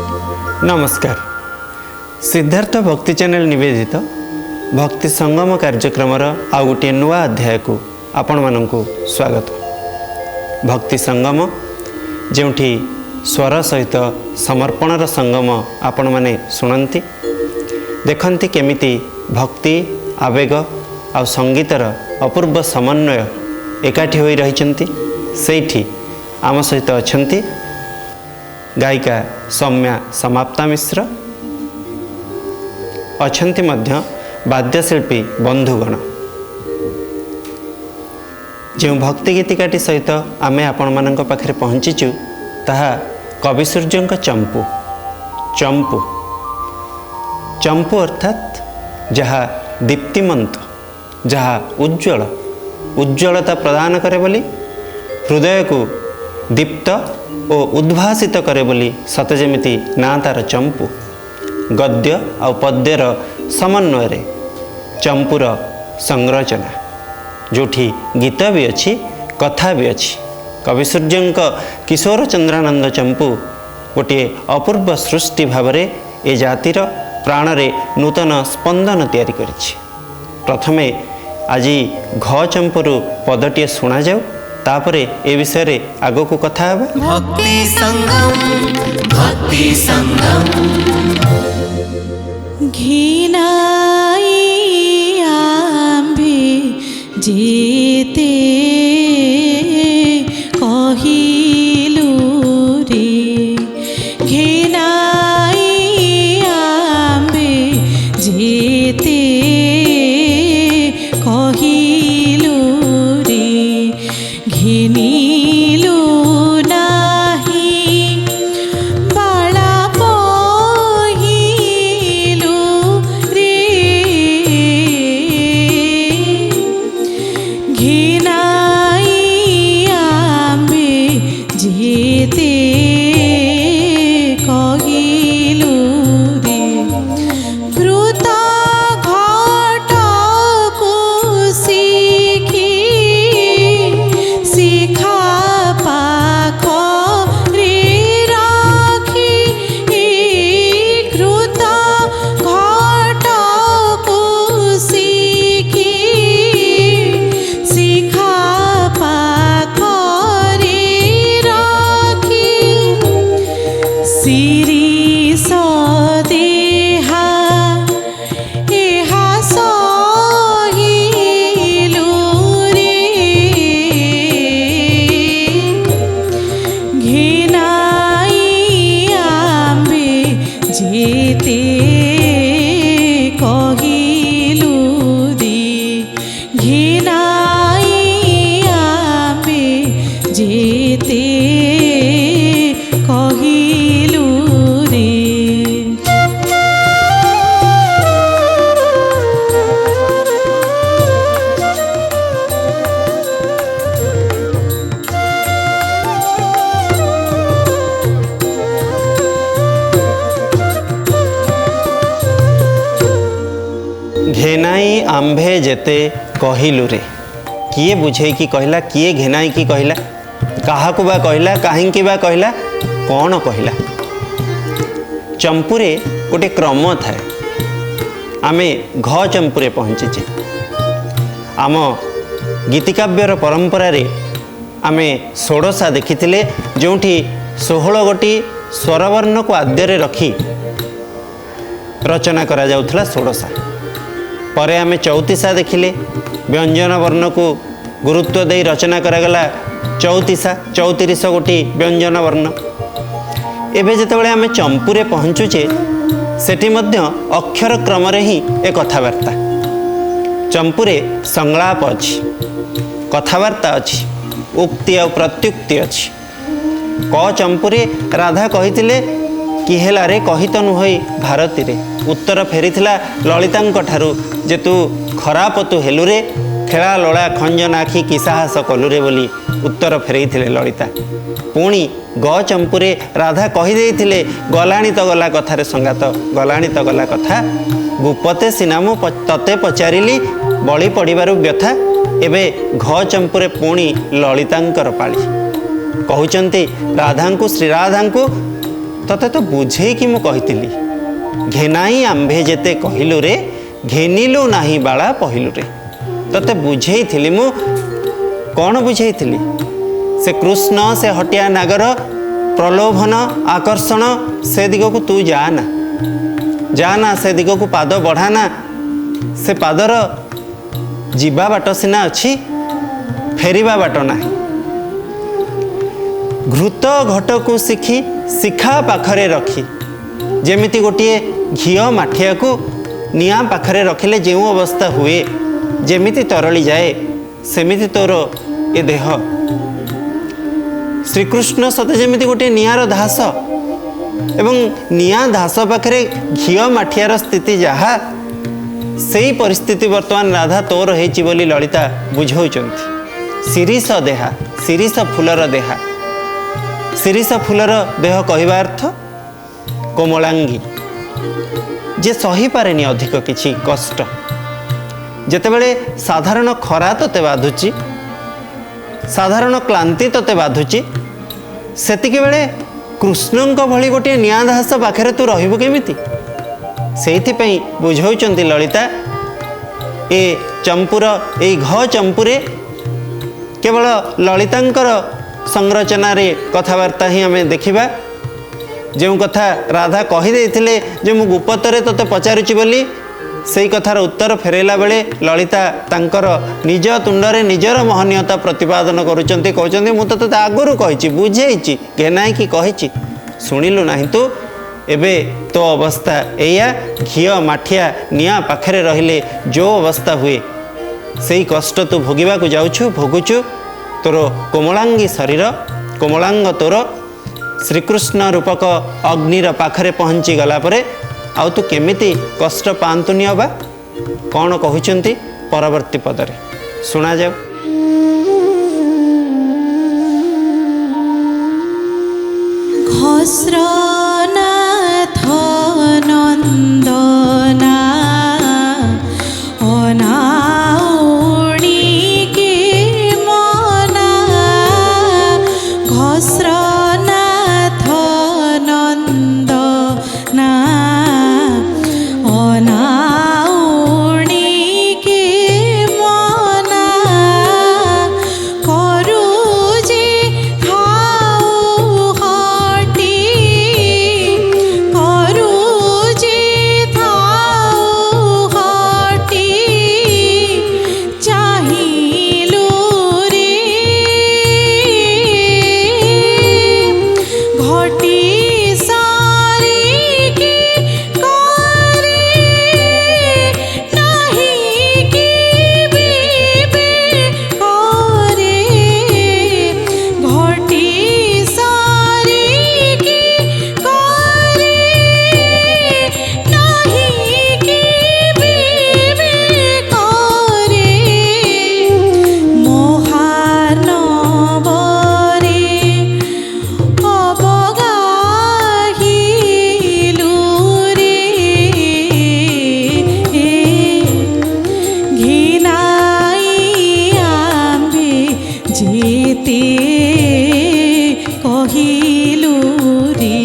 नमस्कार। सिद्धार्थ भक्ति चैनल निवेदित भक्ति संगम कार्यक्रम आउ गोटे नुआ अध्याय को आपण मानू स्वागत। भक्ति संगम जोठी स्वर सहित समर्पणर संगम आपण माने सुनंती देखंती केमिति भक्ति आवेग आ संगीतर अपूर्व समन्वय एकाठी होई रहिचंती। सेठी आम सहित अछंती गायिका सौम्या समाप्ता मिश्र, अछंती मध्य वाद्यशिल्पी बंधुगण। जो भक्ति गीतिकाटी सहित आमे आपण मानक पाखरे पहुँचीचु ताहा कविसूर्यंक चंपू। चंपू चंपू अर्थात जहा दीप्तिमंत, जहा उज्ज्वल उज्ज्वलता प्रदान करे बोली, हृदय को दीप्त और उद्भासित करे बोली सते जेमिति ना तार चंपू। गद्य आ पद्यर समन्वय चंपूर संरचना जोठी गीत भी अच्छी कथा भी अच्छी। कविसूर्यंक किशोर चंद्रानंद चंपू गोटे अपूर्व सृष्टि भाव ए जातिर प्राणरे नूतन स्पंदन तैयारी करिछि। प्रथमे आज घ चंपूरु पदटीए शुणा जाऊ, तापरे ए विषय रे आगो को कथा है। भक्ति संगम घिनाई आंबे जेते कहिलु रे, घिनाई आंबे जेते कहिलु रे, घिनिलु नाही बाला पहिलु रे, घिनाई आंबे जेते कहिलु रे, कृत घटकु शिखी शिखा पाखरे राखी, कृत घटकु शिखी शिखा पाखरे राखी, शिरीष देहा एहा सहिलु रे, घिनाई आंबे जेते कहिलु रे, घिनाई आंबे जेते कहिलु रे। घेनाई आंभे जेते कहिलु रे। किए बुझे कि कहला, किए घेनाई की कहला, कहा को बा कहला, काहींकी बा कहला, कौन कहला। चंपूरे गोटे क्रम थाए। आमे घ चंपूरे पहुँचीचे। आम गीतिकाव्यर परंपरा रे आमे षोडशा देखिथिले, जोठी 16 गोटी स्वरवर्ण को आद्य रखी रचना करा जाउथला षोडशा। परे आमे 34 देखिले, व्यंजन वर्ण को गुरुत्व दे रचना करागला 34 34 गोटी व्यंजन वर्ण। एबे जेतेबेले आमे चंपूरे पहुँचुचे सेठी मध्य अक्षर क्रम रे ही ए कथावार्ता। चंपूरे संलाप अछि, कथावार्ता अछि, उक्ति और प्रत्युक्ति अछि। क चंपूरे राधा कहिथिले कि हेला रे कहित नुहई भारती रे, उत्तर फेरीथिला ललितांक ठारू जे तू खराप तू हेलु रे, खेला लड़ा खंजन आखि कि साहस कलु रे बोली उत्तर फेरईथिले ललिता। पुणी ग चंपूरे राधा कही देइथिले गलाणी तो गला कथारे संगात, गलाणी तो गला कथा, गुपते सिना मु तते पचारिली बळी पड़िबारु व्यथा। एबे घ चंपूरे पुणी ललितांकर पाଳି कहउचंती राधांकु श्री राधांकु तते तो बुझे कि मु कहितिली घेनाई आंभे जेते कहिलु रे घेनिलु नाही बाला पहिलु रे। तते बुझेइथिली मु कौन बुझेइथिली से कृष्ण से हटिया नागर प्रलोभन आकर्षण से दिग को तू जाना से दिग को पाद बढ़ाना से पादर जीवा बाट सिना अच्छी फेरिबा बाट नाही। घृत घट को शिखी शिखा पाखरे रखी जेमिति गोटे घीओ माठिया को निया पाखरे रखिले जो अवस्था हुए जेमिति तरली जाए सेमिति तोर ए देह श्रीकृष्ण सते जेमिति गोटे नियार धास एवं निया धास पाखरे घीओ माठियार स्थिति जहा सेई परिस्थिति वर्तमान राधा तोर हेची बोली ललिता बुझौचंती। शिरीष देहा शिरीष फूलर देहा शिरीष फूलर देह कहवा अर्थ कोमलांगी जे सही पारेनी अधिक किछि कष्ट जेतेबेले साधारण खरा तते बाधुची साधारण क्लांति तते बाधुची सेतिके बेले कृष्णଙ୍କ भली गोटे नियादास पाखरे तू रहिबु केमिति सेइथिपई बुझौचंती ललिता ए चंपुर ए घ चंपुरे केवल ललितांकर संरचना रे कथावार्ता ही आम देखा जो कथा राधा कही देथिले जे मु गुप्तरे तते पचारुची बोली सेई कथार उत्तर फेरेला बेले ललिता तांकर निज तुंडरे निजर महनीयता प्रतिपादन करुचंती कहउचंती मु तते आगुरु कहिची बुझेइची घेनाई कि कहिची सुनिलु नाही तू एबे तो अवस्था एया घीओ माठिया निया पाखरे रहिले जो अवस्था हुए सेई कष्ट तू भोगिबा को जाउछु भोगुछु तोर कोमलांगी शरीर कोमलांग तोर श्रीकृष्ण रूपक अग्निर पाखरे पहुँची गला परे आउ तू केमिति कष्ट पांतुनी बा कौन कहउचंती परवर्ती पदरे सुना जाऊ। घस्रनाथ नंदना अनाउणी के मना घस्रनाथ नंदना अनाउणी के मना करू जे खाऊ हटी करू जे खाऊ हटी चाहिलु रे घटी सारी की करे नहीं की बीबे करे घटी सारी की करे नहीं की बीबे करे मोहानबरे अबगाहिलु रे घिनाई आम्बे जेते कहिलु रे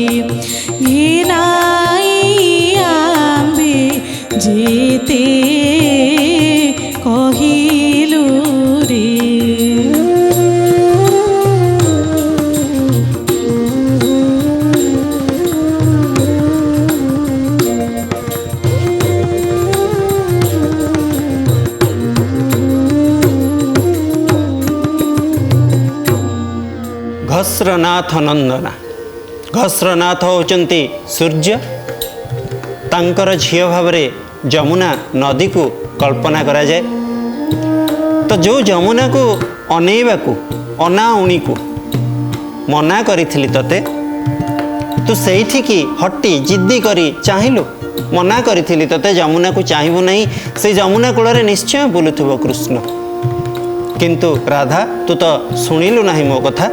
घिनाई आम्बे जेते कहिलु रे। घस्रनाथ नंदना घस्रनाथ होचंती सूर्य तांकर झियो भावरे जमुना नदी को कल्पना करा जाए तो जो जमुना को अनेवा को अनाउणी को मना करिथिली तते तू सेठी की हट्टी जिद्दी करी चाहिलु मना करिथिली तते जमुना को चाहिबु नहीं से जमुना कूल निश्चय बुलुथुबो कृष्ण किंतु राधा तू तो शुणिलु नहीं मो कथा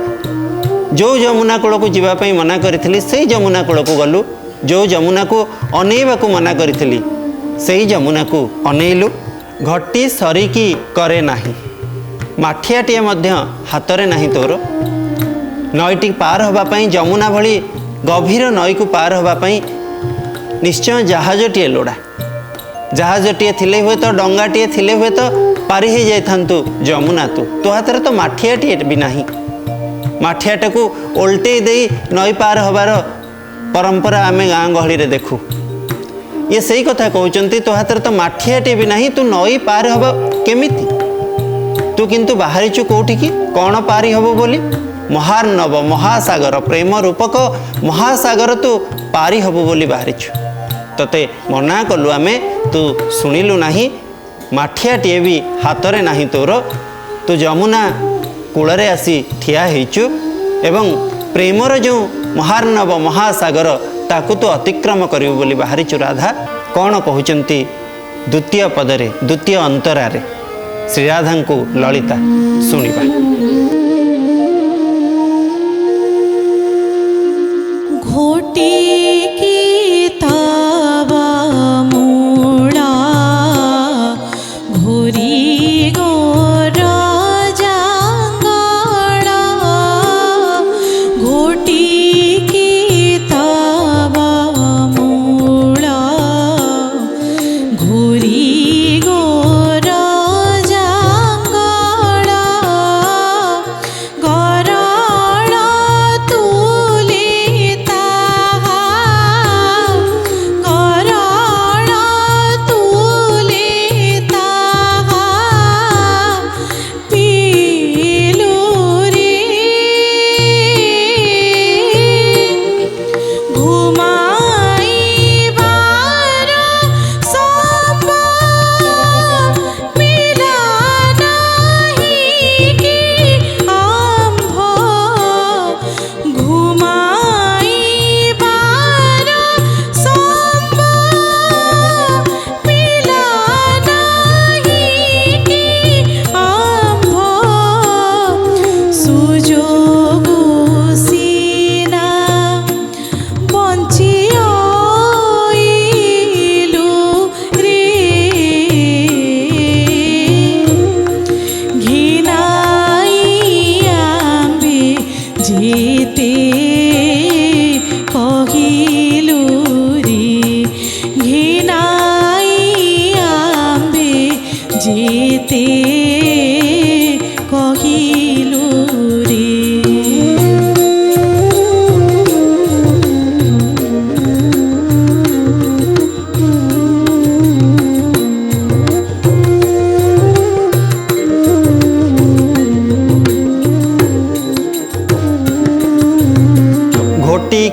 जो जमुना कूल को जीवाई मना करी से जमुना कूल को गलु जो जमुना को अनेवा को मना करी से जमुना को अनेलु घटी सरिकी करे नाही माठियाटिए मध्य हाथ में नहीं तोर नईटी पार होगापाई जमुना भली गभीर नई को पार होगापाई निश्चय जहाजटीए लोड़ा। जहाजटीए थिले हुए तो डंगाटीए थिले हुए तो पारि हो जाइथान्तु जमुना तो हाथ तो माठियाटीए भी नहीं। माठियाटा को ओल्टे दे नई पार हबार परंपरा आमे गाँ गहली रे देखू। ये सही कथा कहते तो हाथ तो माठियाटे भी नहीं, तू नई पार हब केमिति? तू किंतु बाहरीचु कोठी की कौन पारी हब बोली? महार्णव महासागर प्रेम रूपक महासागर तू पारी हब बोली बाहरीचु। तते मना कलु आमे, तू शुणिलु नहीं। माठियाटे भी हाथ में नहीं तोर, तू जमुना कूଳରେ आसी ठिया ହେଇଛୁ ଏବଂ ପ୍ରେମର ଯେଉଁ ମହାର୍ଣ୍ଣବ ମହାସାଗର ତାକୁ ତୁ ଅତିକ୍ରମ କରିବୁ ବୋଲି ବାହାରିଛୁ ରାଧା। କ'ଣ କହୁଛନ୍ତି ଦ୍ୱିତୀୟ ପଦରେ ଦ୍ୱିତୀୟ ଅନ୍ତରାରେ ଶ୍ରୀରାଧାଙ୍କୁ ଲଳିତା ଶୁଣିବା। ଘୋଟିକି ତବ ମୂଳ ଘୋରି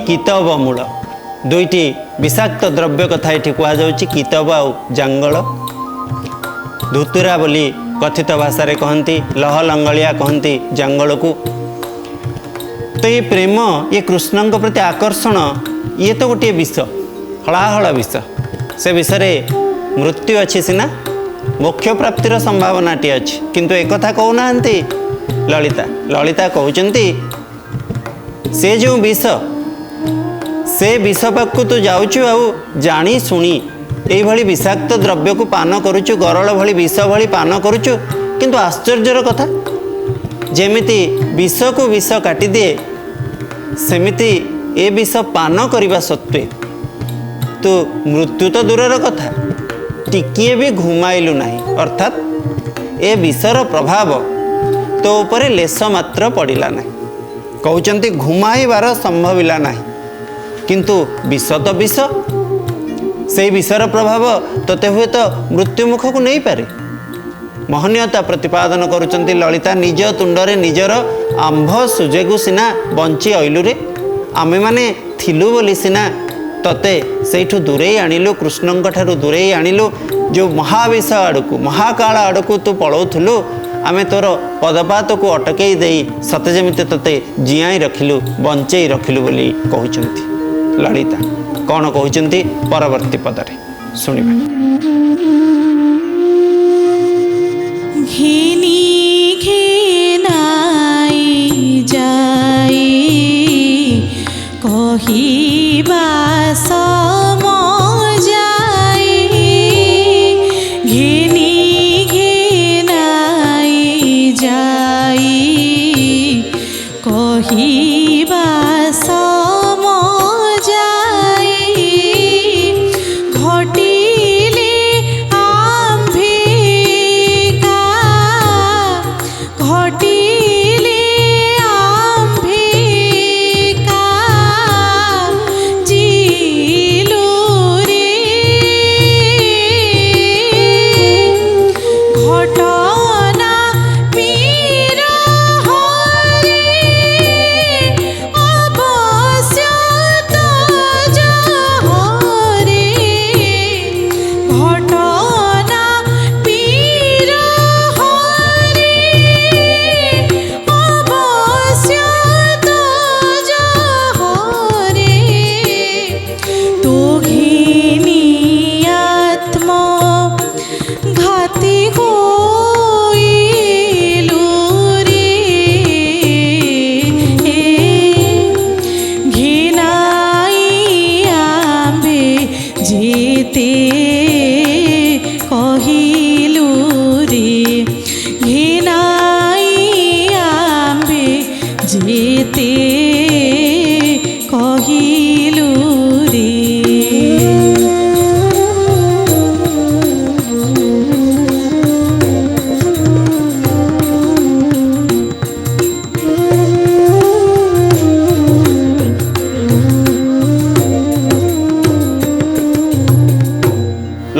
कितब मूल दुईटी विषाक्त द्रव्य कथा ये कहुच्छी कितब आउ जांगल। धुतुरा बोली कथित भाषा रे कहती, लह लंगलिया कहती जांगल को। तो ये प्रेम ये कृष्ण प्रति आकर्षण ये तो गोटे विष, हलाहल विष। से विष मृत्यु अच्छी सीना मोक्ष प्राप्तिर संभावनाटी अच्छी, किंतु एक कथा कहना ललिता। ललिता कहते से जो विष से विष पाक तू जाऊचु आउ जानी शुणी यही विषाक्त द्रव्य को पान करुचु, गरल भली विष भली पान करुचु। किंतु आश्चर्यर कथा जेमिति विष को विष काटी दिए सेमिति ए विष पान करने सत्वे तू मृत्यु तो दूरर कथा टिकिए भी घुमाइलु नहीं। अर्थात ए विषर प्रभाव तो उपरे लेस मात्र पड़िला नहीं। कहते घुमाइबार संभविला नहीं, किंतु विष तो विष, से विषर प्रभाव तोते हुए तो मृत्यु मुख को नहीं पारे। महनीयता प्रतिपादन करुचंती ललिता। निज तुंडरे निजर आंभ सुजेगु सिना बंची अइलु रे, आमे माने थिलु बोली सिना तते सेठु दूरे आनिलु, कृष्णंक ठारु दूरे आनिलु। जो महाविष आड़कू महाकाल आड़कू तू पलाउथुलु, आमे तोर पदपात को अटकई देई सते जेमिते तते जियाई रखिलु, बंचई रखिलु बोली कहउचंती ललिता। कौन कहउचंती परवर्ती पदरे शुणिबा। घिनी घिनाई जाई कहिबा सम जाई, घिनी घिनाई जाई कहिबा सम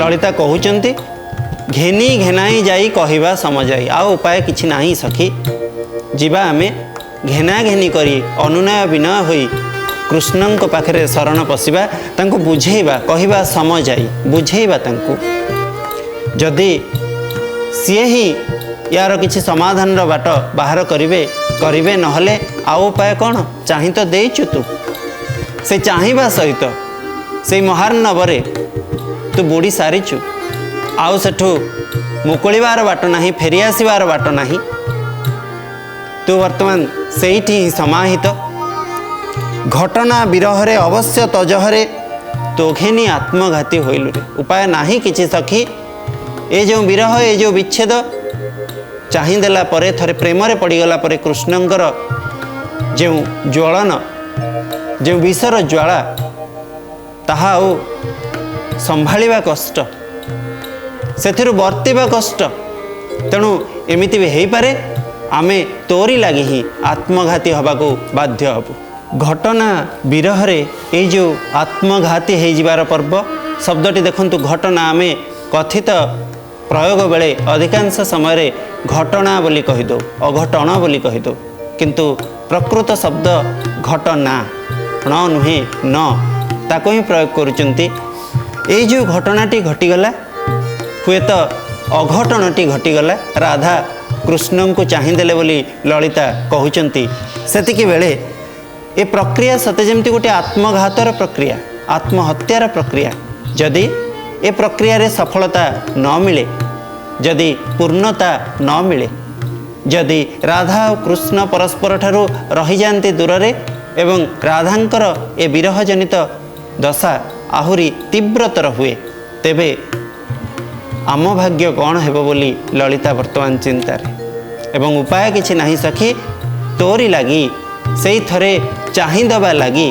ललिता कहउचंती घेनी घेनाई जाई कहवा समझाई आ उपाय किछि नाही सखी जीवा आमे घेना घेनी करी अनुनय विनय होई कृष्णଙ୍କ पाखरे शरण पशिबा तांको बुझेइबा कहवा समझाई बुझेइबा तांको जदि सीए ही यार किछि समाधान रो बाट बाहर करिवे नहले आउ उपाय कौन चाहि तो देइछु तू से चाहिबा सहित से महार्णवरे तू बुड़ी सारिछु आउ सेठू मुकुलिबार बाट नाही फेरी आसीबार बाट नाही तू वर्तमान सेठी ही समाहित घटना विरहरे अवश्य तजहरे तोघेनी आत्मघाती होइलु रे उपाय नाही किछि सखी ए जो विरह ए जो विच्छेद चाहिदेला परे थरे प्रेम रे पड़ीगला परे कृष्णंकर जो ज्वलन जो विषर ज्वाला ताहा आउ संभाळिबा कष्ट सेथिरु वर्तिबा कष्ट तेणु एमिति भी हेई पारे आमे तोरी लागी ही आत्मघाती हबाको बाध्य हबु घटना विरह रे ए जो आत्मघाती हे जिबार पर्व शब्दटी देखंतु घटना आमे कथित प्रयोग बेले अधिकांश समय घटना बोली कहीदो अघटन बोली कहीदो किंतु प्रकृत शब्द घटना न नुहे न ताको ही प्रयोग करुचंती ए जो घटनाटी घटीगला हुए तो अघटनटी घटीगला राधा कृष्ण को चाहिदेले बोली ललिता कहउचंती सेतिकी बेले ए प्रक्रिया सते जेमती गोटे आत्मघातर प्रक्रिया आत्महत्यार प्रक्रिया जदि ए प्रक्रिया रे सफलता न मिले जदि पूर्णता न मिले जदि राधा और कृष्ण परस्पर ठारू रही जाती दूर रे एवं राधांकर ए विरह जनित दशा आहुरी तीव्रतर हुए तेबे आम भाग्य कौन हेबो बोली ललिता वर्तमान चिंतार एवं उपाय किछि नाही सखी तोरी लागी से थरे चाहिदबा लगी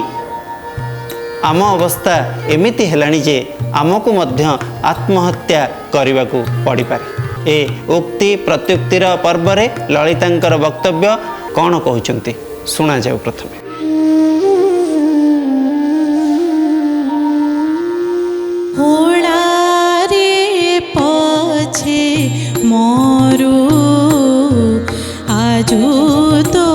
आम अवस्था एमिति हेलानी जे आमको मध्य आत्महत्या करने को पड़ पारे ए उक्ति प्रत्युक्तिर पर्व रे ललितांकर वक्तव्य कौन कहते शुणा जाऊ प्रथमे मोरू आजू तो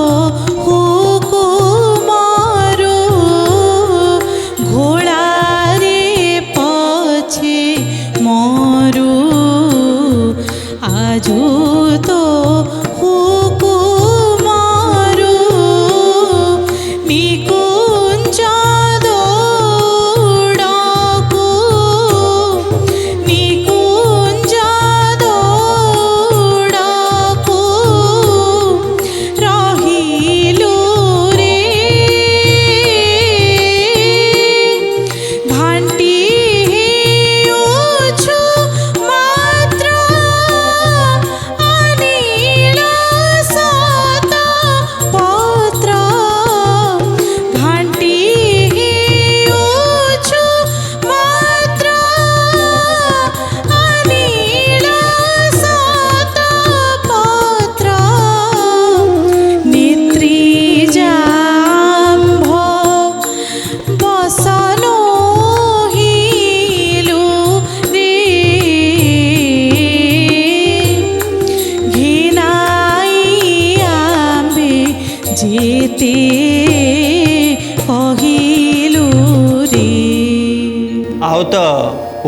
आउ तो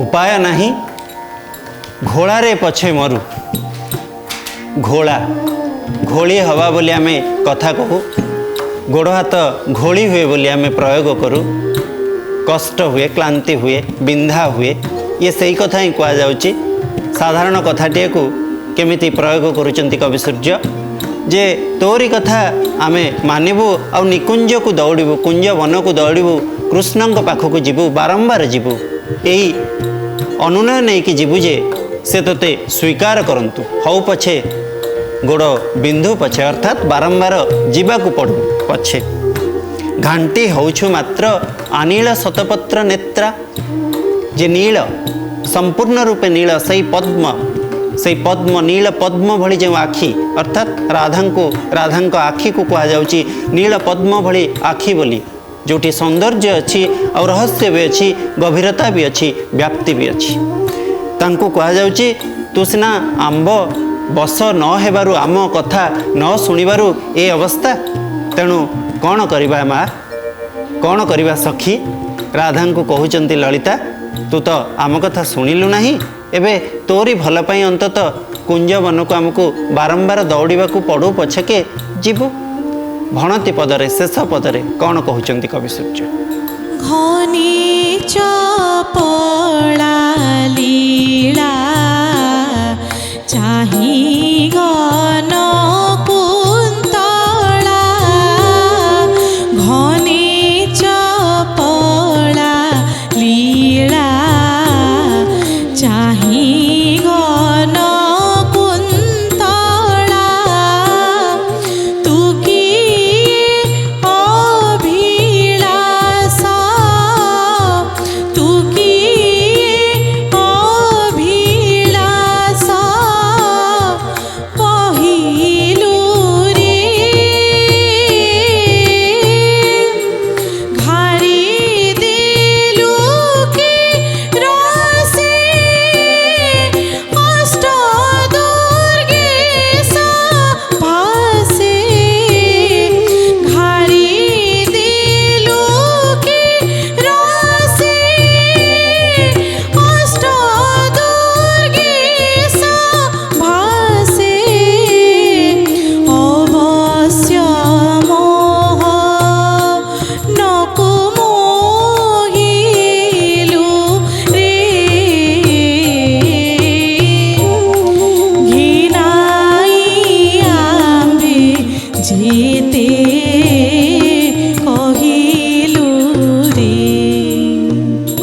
उपाय नहीं घोड़ा रे पछे मरु घोड़ा घोड़ी हवा बोली आमे कथा कहू गोड़ हाथ घोड़ी हुए बोली आमे प्रयोग करूँ कष्ट हुए क्लांति हुए बिंधा हुए ये सही कथा ही कह जाउची साधारण कथाटे को केमिति प्रयोग करुचंती कवि सूर्य जे तोरी कथा आमे मानिबू आ निकुंज को दौड़ू कुंज वन को दौड़ू कृष्ण पाखक जीवु बारंबार जीवु यही अनुनय नहीं कि जीवु जे से तोते स्वीकार करंतु हौ पछे गोड़ बिंदु पछे अर्थात बारंबार जीवाकू पड़ू पछे घांटी होउछु मात्र अनील शतपत्र नेत्रा जे नील संपूर्ण रूपे नील सही पद्म नील पद्म भली जो आखि अर्थात राधा आखि को कह जाउची नील पद्म भली आखि बोली जोटी सौंदर्य अच्छी और रहस्य भी अच्छी गभीरता भी अच्छी व्याप्ति भी अच्छी ତାଙ୍କୁ କୁହାଯାଉଛି ତୁ ସିନା ଆମ୍ବ ବସ ନ ହେବାରୁ ଆମ କଥା ନ ଶୁଣିବାରୁ ଏ ଅବସ୍ଥା, ତେଣୁ କ'ଣ କରିବା ମା, କ'ଣ କରିବା ସଖୀ? ରାଧାଙ୍କୁ କହୁଛନ୍ତି ଲଳିତା, ତୁ ତ ଆମ କଥା ଶୁଣିଲୁ ନାହିଁ, ଏବେ ତୋରି ଭଲ ପାଇଁ ଅନ୍ତତଃ କୁଞ୍ଜବନକୁ ଆମକୁ ବାରମ୍ବାର ଦୌଡ଼ିବାକୁ ପଡ଼ୁ ପଛକେ ଯିବୁ। ଭଣତି ପଦରେ ଶେଷ ପଦରେ କ'ଣ କହୁଛନ୍ତି କବି ସୂର୍ଯ୍ୟ? ଘନି ଚପଳା ଲୀଳା ଚାହିଁ ଘନ କୁନ୍ତଳା, ଘନି ଚପଳା ଲୀଳା ଚାହିଁ ଘନ କୁନ୍ତଳା, ତୁ କି ଅଭିଳାଷ, ତୁ କି ଅଭିଳାଷ କହିଲୁ ରେ, ଘାରି ଦେଲୁ କି ରସେ ଅଷ୍ଟ ଦୁର୍ଗେଶ ଭାସେ, ଘାରି ଦେଲୁ କି ରସେ ଅଷ୍ଟ ଦୁର୍ଗେଶ ଭାସେ, ଅବଶ୍ୟ ମୋହ ନକୁ ମୋହିଲୁ ରେ, ଘିନାଇ ଆମ୍ଭେ ଯେତେ କହିଲୁ ରେ।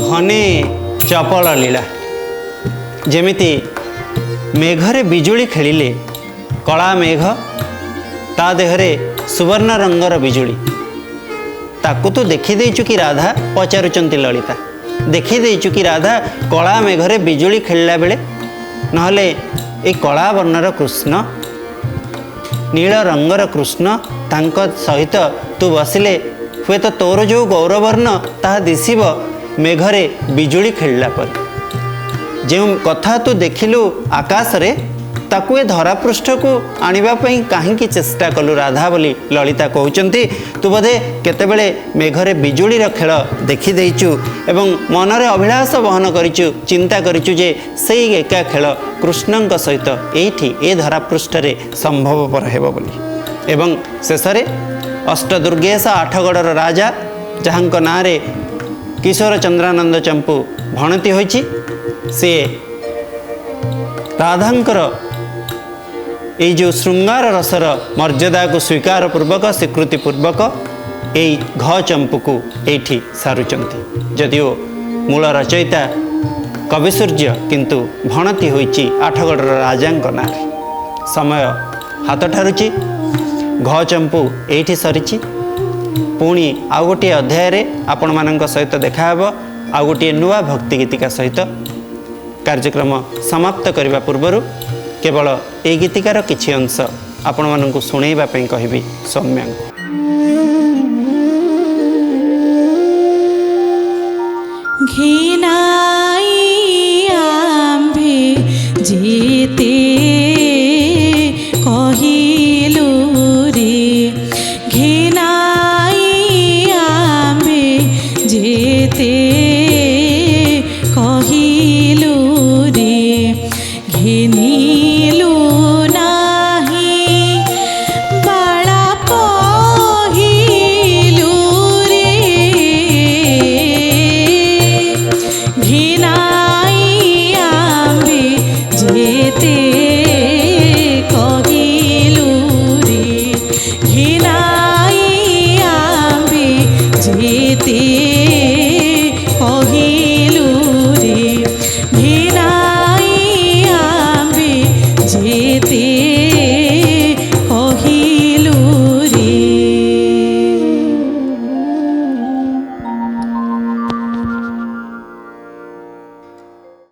ଘନେ ଚପଳ ଲୀଳା, ଯେମିତି ମେଘରେ ବିଜୁଳି ଖେଳିଲେ, କଳା ମେଘ ତା ଦେହରେ ସୁବର୍ଣ୍ଣ ରଙ୍ଗର ବିଜୁଳି, ତାକୁ ତୁ ଦେଖିଦେଇଛୁ କି ରାଧା, ପଚାରୁଛନ୍ତି ଲଳିତା। ଦେଖିଦେଇଛୁ କି ରାଧା କଳା ମେଘରେ ବିଜୁଳି ଖେଳିଲା ବେଳେ? ନହେଲେ ଏଇ କଳା ବର୍ଣ୍ଣର କୃଷ୍ଣ, ନୀଳ ରଙ୍ଗର କୃଷ୍ଣ, ତାଙ୍କ ସହିତ ତୁ ବସିଲେ ହୁଏତ ତୋର ଯେଉଁ ଗୌରବର୍ଣ୍ଣ ତାହା ଦିଶିବ ମେଘରେ ବିଜୁଳି ଖେଳିଲା ପରେ। ଯେଉଁ କଥା ତୁ ଦେଖିଲୁ ଆକାଶରେ, ତାକୁ ଏ ଧରାପୃଷ୍ଠକୁ ଆଣିବା ପାଇଁ କାହିଁକି ଚେଷ୍ଟା କଲୁ ରାଧା ବୋଲି ଲଳିତା କହୁଛନ୍ତି। ତୁ ବୋଧେ କେତେବେଳେ ମେଘରେ ବିଜୁଳିର ଖେଳ ଦେଖିଦେଇଛୁ ଏବଂ ମନରେ ଅଭିଳାଷ ବହନ କରିଛୁ, ଚିନ୍ତା କରିଛୁ ଯେ ସେଇ ଏକା ଖେଳ କୃଷ୍ଣଙ୍କ ସହିତ ଏଇଠି ଏ ଧରାପୃଷ୍ଠରେ ସମ୍ଭବପର ହେବ ବୋଲି। ଏବଂ ଶେଷରେ ଅଷ୍ଟଦୁର୍ଗେଶ, ଆଠଗଡ଼ର ରାଜା, ଯାହାଙ୍କ ନାଁରେ କିଶୋର ଚନ୍ଦ୍ରାନନ୍ଦ ଚମ୍ପୁ ଭଣତି ହୋଇଛି, ସେ ରାଧାଙ୍କର ଏଇ ଯେଉଁ ଶୃଙ୍ଗାର ରସର ମର୍ଯ୍ୟାଦାକୁ ସ୍ୱୀକାର ପୂର୍ବକ, ସ୍ୱୀକୃତି ପୂର୍ବକ ଏଇ ଘ ଚମ୍ପୁକୁ ଏଇଠି ସାରୁଛନ୍ତି। ଯଦିଓ ମୂଳ ରଚୟିତା କବି ସୂର୍ଯ୍ୟ, କିନ୍ତୁ ଭଣତି ହୋଇଛି ଆଠଗଡ଼ର ରାଜାଙ୍କ ନାଁରେ। ସମୟ ହାତ ଠାରୁଛି, ଘ ଚମ୍ପୁ ଏଇଠି ସରିଛି। ପୁଣି ଆଉ ଗୋଟିଏ ଅଧ୍ୟାୟରେ ଆପଣମାନଙ୍କ ସହିତ ଦେଖାହେବ ଆଉ ଗୋଟିଏ ନୂଆ ଭକ୍ତି ଗୀତିକା ସହିତ। କାର୍ଯ୍ୟକ୍ରମ ସମାପ୍ତ କରିବା ପୂର୍ବରୁ କେବଳ ଏହି ଗୀତିକାର କିଛି ଅଂଶ ଆପଣମାନଙ୍କୁ ଶୁଣାଇବା ପାଇଁ କହିବି ସୌମ୍ୟାଙ୍କୁ। ଘିନାଇ ଆମ୍ଭେ ଯେତେ କହିଲୁ ରେ, ଘିନାଇ ଆମ୍ଭେ ଯେତେ କହିଲୁ ରେ, ଘିନିଲୁ ନାହିଁ ବାଳା ପହିଲୁ ରେ, ঘিন